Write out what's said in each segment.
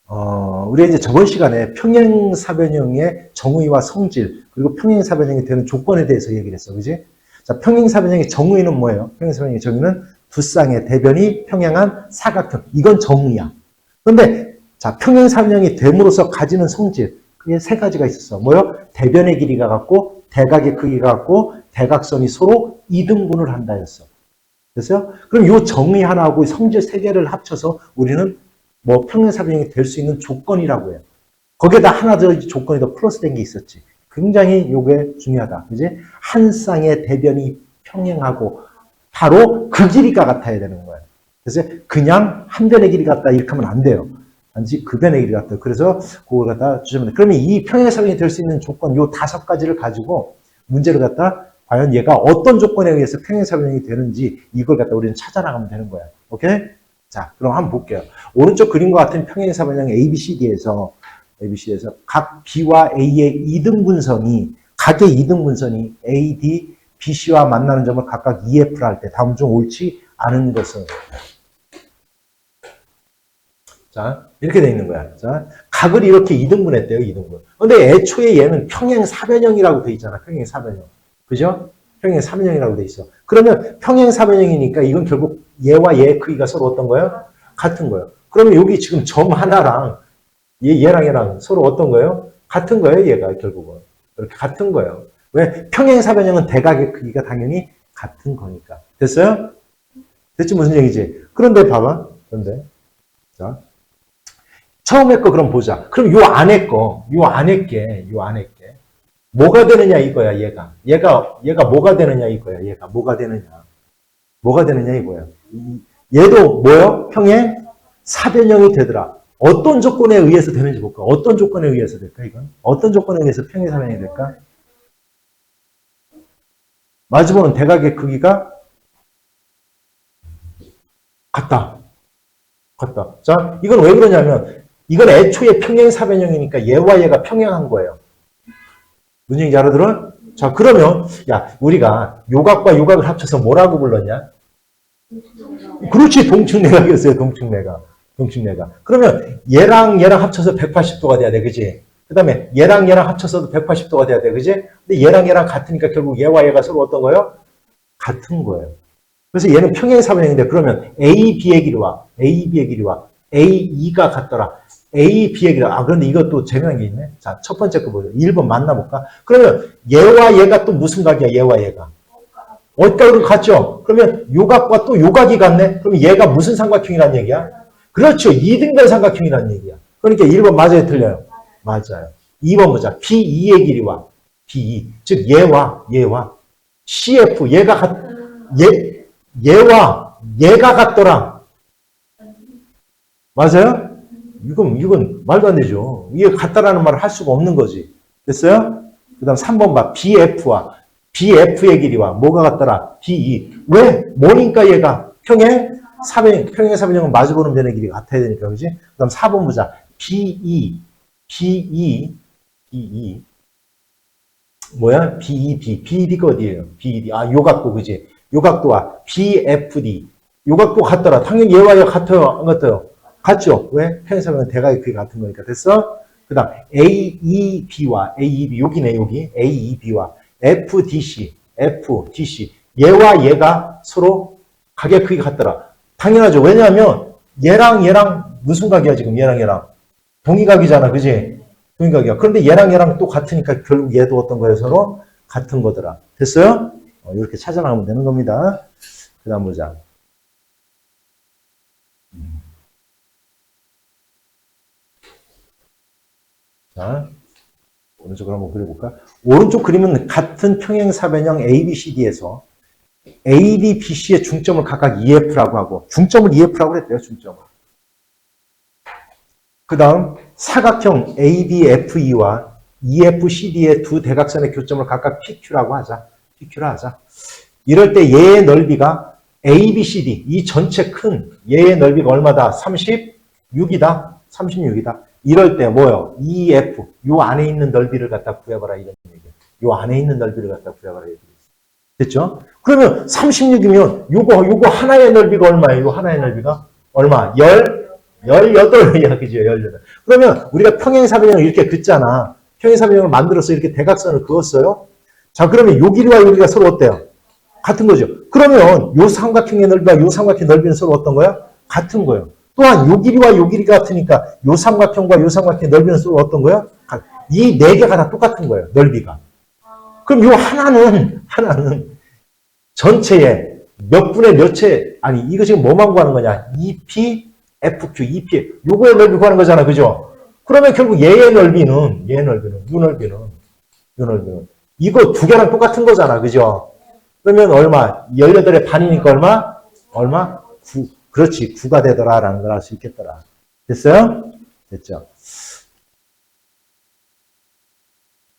우리가 이제 저번 시간에 평행사변형의 정의와 성질, 그리고 평행사변형이 되는 조건에 대해서 얘기를 했어. 그지? 자, 평행사변형의 정의는 뭐예요? 평행사변형의 정의는 두 쌍의 대변이 평행한 사각형. 이건 정의야. 그런데, 자, 평행사변형이 됨으로써 가지는 성질. 그게 세 가지가 있었어. 뭐요? 대변의 길이가 같고, 대각의 크기가 같고, 대각선이 서로 이등분을 한다였어. 됐어요? 그럼 이 정의 하나하고 성질 세 개를 합쳐서 우리는 뭐 평행사변형이 될 수 있는 조건이라고 해요. 거기에다 하나 더 조건이 더 플러스된 게 있었지. 굉장히 요게 중요하다. 그지? 한 쌍의 대변이 평행하고 바로 그 길이가 같아야 되는 거예요. 그래서 그냥 한 변의 길이 같다 이렇게 하면 안 돼요. 단지 그 변의 길이 같다. 그래서 그걸 갖다 주시면 돼. 그러면 이 평행사변형이 될 수 있는 조건 요 5가지를 가지고 문제를 갖다 과연 얘가 어떤 조건에 의해서 평행사변형이 되는지 이걸 갖다 우리는 찾아나가면 되는 거야. 오케이? 자, 그럼 한번 볼게요. 오른쪽 그림과 같은 평행사변형 ABCD에서 각 B와 A의 이등분선이 각의 이등분선이 A, D, B, C와 만나는 점을 각각 EF를 할 때 다음 중 옳지 않은 것은 자, 이렇게 돼 있는 거야. 자, 각을 이렇게 이등분했대요, 이등분. 근데 애초에 얘는 평행사변형이라고 돼 있잖아, 평행사변형. 그죠? 평행사변형이라고 돼 있어. 그러면 평행사변형이니까 이건 결국 얘와 얘의 크기가 서로 어떤 거예요? 같은 거예요. 그러면 여기 지금 점 하나랑 얘랑 서로 어떤 거예요? 같은 거예요, 얘가 결국은. 이렇게 같은 거예요. 왜? 평행사변형은 대각의 크기가 당연히 같은 거니까. 됐어요? 됐지? 무슨 얘기지? 그런데 봐봐. 그런데. 자. 처음에 거 그럼 보자. 그럼 요 안에 게. 뭐가 되느냐 이거야, 얘가 뭐가 되느냐 이거야, 얘가 뭐가 되느냐 이거야. 얘도 뭐요? 평행 사변형이 되더라. 어떤 조건에 의해서 되는지 볼까? 어떤 조건에 의해서 될까, 이건? 어떤 조건에 의해서 평행 사변형이 될까? 마주보는 대각의 크기가 같다. 자, 이건 왜 그러냐면, 이건 애초에 평행 사변형이니까 얘와 얘가 평행한 거예요. 무슨 얘기인지 알아들어? 자, 그러면, 야, 우리가 요각과 요각을 합쳐서 뭐라고 불렀냐? 그렇지, 동축내각이었어요, 동축내각. 그러면 얘랑 합쳐서 180도가 돼야 돼, 그지? 그 다음에 얘랑 합쳐서도 180도가 돼야 돼, 그지? 근데 얘랑 같으니까 결국 얘와 얘가 서로 어떤 거예요? 같은 거예요. 그래서 얘는 평행사변형인데, 그러면 A, B의 길이와 A, E가 같더라. A, B의 길이. 그런데 이것도 재미난 게 있네. 자, 첫 번째 거 보죠. 1번 만나볼까? 그러면 얘와 얘가 또 무슨 각이야, 얘와 얘가? 어디까지 같죠? 그러면 요각과 또 요각이 같네? 그럼 얘가 무슨 삼각형이란 얘기야? 그렇죠. 2등변 삼각형이란 얘기야. 그러니까 1번 맞아요, 틀려요? 맞아요. 2번 보자. B2의 길이와 B2. 즉, 얘와 CF. 얘와 얘가 같더라. 맞아요? 이건 말도 안 되죠. 이게 같다라는 말을 할 수가 없는 거지. 됐어요? 그 다음 3번 봐. BF의 길이와 뭐가 같더라? B2. 왜? 뭐니까 얘가 평행사변형은 마주보는 변의 길이가 같아야 되니까, 그지? 그 다음 4번 보자. BE. 뭐야? BED가 어디예요? BED. 요각도, 그지? 요각도와 BFD. 요각도 같더라. 당연히 얘와 얘가 같아요? 안 같아요? 같죠? 왜? 평행사변은 대각의 크기가 같은 거니까. 됐어? 그 다음 AEB와 여기네, 여기. AEB와 FDC. 얘와 얘가 서로 각의 크기가 같더라. 당연하죠. 왜냐하면 얘랑 무슨 각이야, 지금? 얘랑. 동의각이잖아, 그지? 동의각이야. 그런데 얘랑 또 같으니까 결국 얘도 어떤 거예요? 서로 같은 거더라. 됐어요? 이렇게 찾아나가면 되는 겁니다. 그 다음 보자. 자, 오른쪽으로 한번 그려볼까? 오른쪽 그림은 같은 평행사변형 ABCD에서 AD, BC의 중점을 각각 EF라고 하고, 중점을 EF라고 했대요, 중점을. 그 다음, 사각형 ADFE와 EFCD의 두 대각선의 교점을 각각 PQ라고 하자. 이럴 때 얘의 넓이가 ABCD, 이 전체 큰 얘의 넓이가 얼마다? 36이다. 이럴 때 뭐요? EF, 요 안에 있는 넓이를 갖다 구해봐라, 이런 얘기예요. 요 안에 있는 넓이를 갖다 구해봐라, 이런 얘기예요. 됐죠? 그러면 36이면 요거 하나의 넓이가 얼마예요? 요 하나의 넓이가 얼마? 18이야, 그죠? 18. 그러면 우리가 평행사변형을 이렇게 긋잖아. 평행사변형을 만들어서 이렇게 대각선을 그었어요. 자, 그러면 요 길이와 요 길이가 서로 어때요? 같은 거죠. 그러면 요 삼각형의 넓이와 요 삼각형의 넓이는 서로 어떤 거야? 같은 거예요. 또한 요 길이와 요 길이가 같으니까 요 삼각형과 요 삼각형의 넓이는 서로 어떤 거야? 이 네 개가 다 똑같은 거예요. 넓이가. 그럼 요 하나는 전체에 몇 분의 몇 채, 아니 이거 지금 뭐만 구하는 거냐? 2p, fq, 2p. 요거의 넓이 구하는 거잖아. 그죠? 그러면 결국 얘의 넓이는, 요 넓이는 이거 두 개랑 똑같은 거잖아. 그죠? 그러면 얼마? 18의 반이니까 얼마? 9. 그렇지. 9가 되더라. 라는 걸 알 수 있겠더라. 됐어요? 됐죠?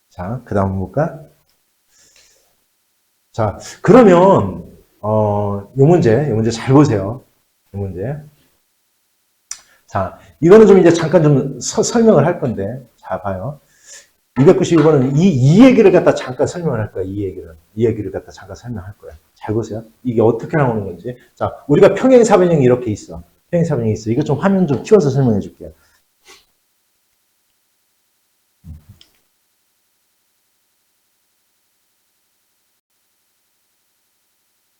자, 그 다음 볼까? 자, 그러면, 요 문제 잘 보세요. 이 문제. 자, 이거는 좀 이제 잠깐 좀 설명을 할 건데, 자, 봐요. 292번은 이 얘기를 갖다 잠깐 설명을 할 거야, 이 얘기를 갖다 잠깐 설명할 거야. 잘 보세요. 이게 어떻게 나오는 건지. 자, 우리가 평행사변형이 이렇게 있어. 평행사변형이 있어. 이거 좀 화면 좀 키워서 설명해 줄게요.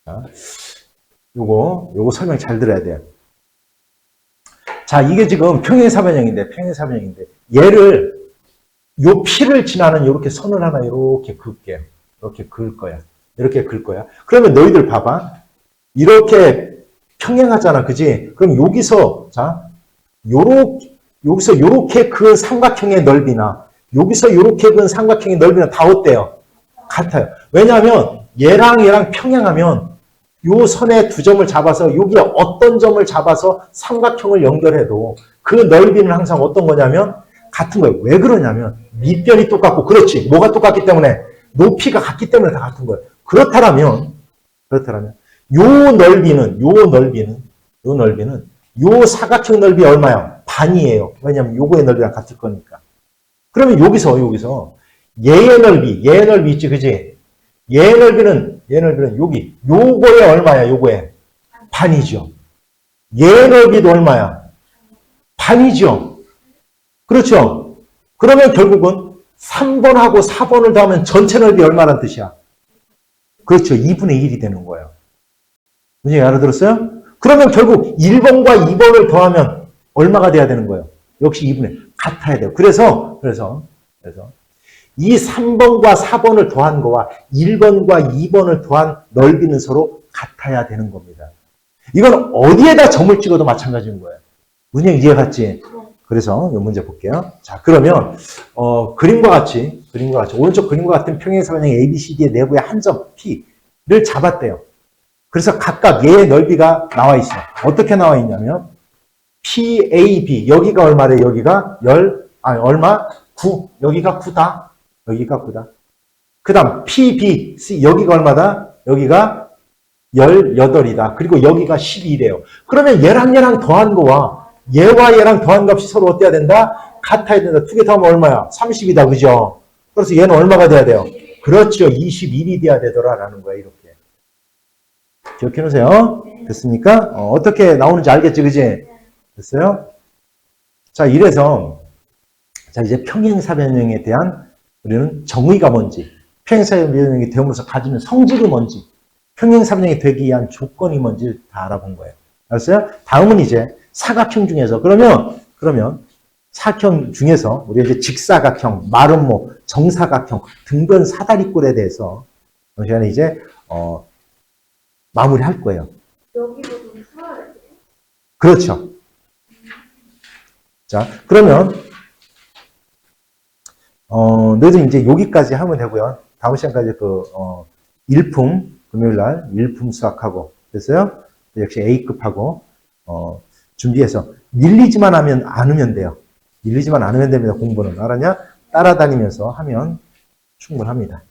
자, 요거 설명 잘 들어야 돼요. 자, 이게 지금 평행사변형인데, 얘를, 요 P를 지나는 이렇게 선을 하나 이렇게 긋게요. 이렇게 긋을 거야. 이렇게 긋을 거야. 그러면 너희들 봐봐. 이렇게 평행하잖아. 그지? 그럼 여기서, 자, 여기서 요렇게 그은 삼각형의 넓이나, 여기서 요렇게 그은 삼각형의 넓이는 다 어때요? 같아요. 왜냐하면, 얘랑 평행하면, 요 선에 두 점을 잡아서 여기에 어떤 점을 잡아서 삼각형을 연결해도 그 넓이는 항상 어떤 거냐면 같은 거예요. 왜 그러냐면 밑변이 똑같고 그렇지. 뭐가 똑같기 때문에 높이가 같기 때문에 다 같은 거예요. 그렇다면 요 넓이는 요 사각형 넓이 얼마야? 반이에요. 왜냐면 요거의 넓이랑 같을 거니까. 그러면 여기서 얘의 넓이 있지, 그지? 얘의 넓이는 여기. 요거에 얼마야, 요거에? 반이죠. 얘의 넓이도 얼마야? 반이죠. 그렇죠? 그러면 결국은 3번하고 4번을 더하면 전체 넓이 얼마란 뜻이야? 그렇죠. 2분의 1이 되는 거예요. 문제 알아들었어요? 그러면 결국 1번과 2번을 더하면 얼마가 돼야 되는 거예요? 역시 2분의 1. 같아야 돼요. 그래서 이 3번과 4번을 더한 거와 1번과 2번을 더한 넓이는 서로 같아야 되는 겁니다. 이건 어디에다 점을 찍어도 마찬가지인 거예요. 문제 이해 갔지? 그래서 이 문제 볼게요. 자, 그러면 그림과 같이 오른쪽 그림과 같은 평행사변형 ABCD의 내부의 한 점 P를 잡았대요. 그래서 각각 얘의 넓이가 나와 있어. 어떻게 나와 있냐면 PAB 여기가 얼마래? 여기가 얼마? 9. 여기가 9다. 그 다음 PBC 여기가 얼마다? 여기가 18이다. 그리고 여기가 12래요. 그러면 얘랑 더한 거와 얘와 얘랑 더한 값이 서로 어때야 된다? 같아야 된다. 두 개 더하면 얼마야? 30이다. 그죠? 그래서 얘는 얼마가 돼야 돼요? 그렇죠. 21이 돼야 되더라. 라는 거야. 이렇게. 기억해 놓으세요. 됐습니까? 어떻게 나오는지 알겠지? 그지? 됐어요? 자, 이래서 자, 이제 평행사변형에 대한 우리는 정의가 뭔지, 평행사변형이 됨으로써 가지는 성질이 뭔지, 평행사변형이 되기 위한 조건이 뭔지 다 알아본 거예요. 알았어요? 다음은 이제 사각형 중에서 그러면 사각형 중에서 우리가 이제 직사각형, 마름모, 정사각형, 등변 사다리꼴에 대해서 이 시간에 이제 마무리할 거예요. 여기도 좀 풀어야 돼요? 그렇죠. 자, 그러면 너희들 이제 여기까지 하면 되고요. 다음 시간까지 일품 금요일날 일품 수학하고 됐어요? 역시 A급하고 준비해서 밀리지만 않으면 돼요. 밀리지만 않으면 됩니다. 공부는 알았냐? 따라다니면서 하면 충분합니다.